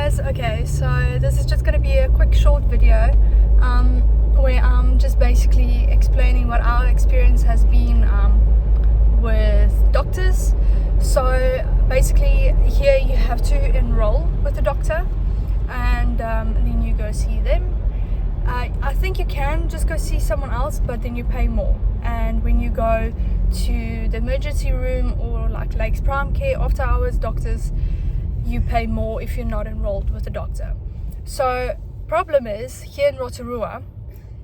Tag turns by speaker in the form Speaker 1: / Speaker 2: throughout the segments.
Speaker 1: guys. Okay, so this is just going to be a quick short video where I'm just basically explaining what our experience has been with doctors. So basically here you have to enroll with the doctor and then you go see them. I think you can just go see someone else, but then you pay more. And when you go to the emergency room or like Lakes Prime Care after hours doctors, you pay more if you're not enrolled with a doctor. So problem is, here in Rotorua,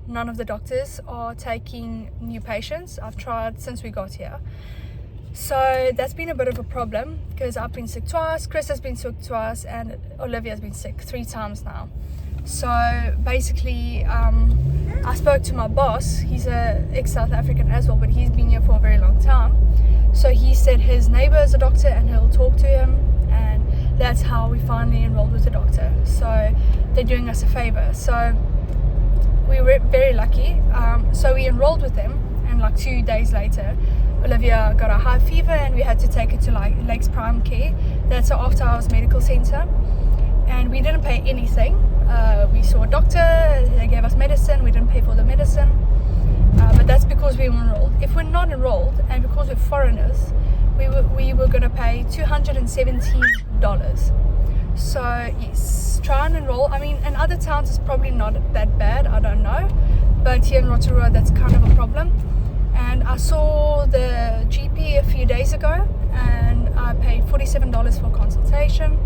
Speaker 1: none of the doctors are taking new patients. I've tried since we got here. So that's been a bit of a problem because I've been sick twice, Chris has been sick twice, and Olivia's been sick 3 times now. So basically, I spoke to my boss. He's a ex-South African as well, but he's been here for a very long time. So he said his neighbor is a doctor and he'll talk to him, and that's how we finally enrolled with the doctor. So they're doing us a favor. So we were very lucky. So we enrolled with them, and like 2 days later, Olivia got a high fever and we had to take her to like Lakes Prime Care. That's an after hours medical center, and we didn't pay anything. We saw a doctor, they gave us medicine, we didn't pay for the medicine, but that's because we were enrolled. If we're not enrolled and because we're foreigners, we were going to pay $217. So yes, try and enroll. I mean, in other towns it's probably not that bad, I don't know, but here in Rotorua that's kind of a problem. And I saw the GP a few days ago and I paid $47 for consultation.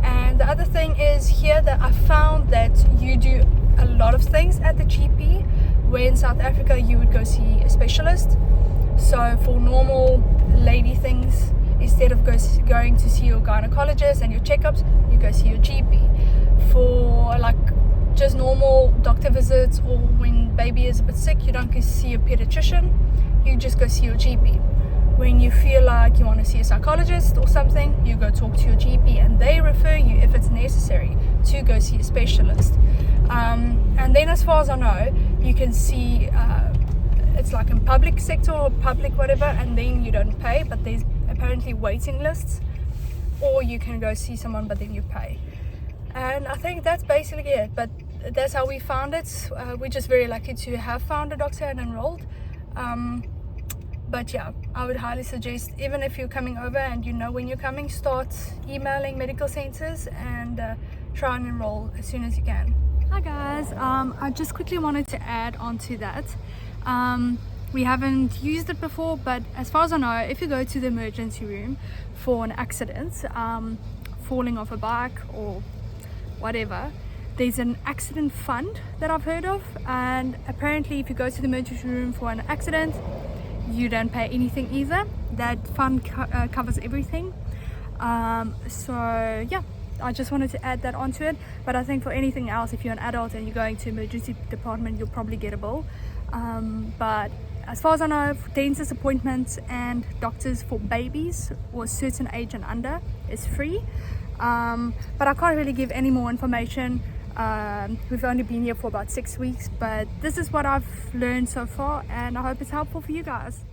Speaker 1: And the other thing is here that I found that you do a lot of things at the GP, where in South Africa you would go see a specialist. So for normal lady things, instead of going to see your gynecologist and your checkups, you go see your GP. For like just normal doctor visits, or when baby is a bit sick, you don't go see a pediatrician, you just go see your GP. When you feel like you want to see a psychologist or something, you go talk to your GP and they refer you, if it's necessary, to go see a specialist. And then as far as I know, you can see it's like in public sector or public whatever, and then you don't pay, but there's apparently waiting lists, or you can go see someone but then you pay. And I think that's basically it, but that's how we found it. We're just very lucky to have found a doctor and enrolled. But yeah, I would highly suggest, even if you're coming over and you know when you're coming, start emailing medical centers and try and enroll as soon as you can. Hi guys, I just quickly wanted to add on to that. We haven't used it before, but as far as I know, if you go to the emergency room for an accident, falling off a bike or whatever, there's an accident fund that I've heard of, and apparently if you go to the emergency room for an accident, you don't pay anything either. That fund covers everything. So yeah, I just wanted to add that onto it. But I think for anything else, if you're an adult and you're going to emergency department, you'll probably get a bill. But as far as I know, dentist appointments and doctors for babies or a certain age and under is free. But I can't really give any more information. We've only been here for about 6 weeks, but this is what I've learned so far, and I hope it's helpful for you guys.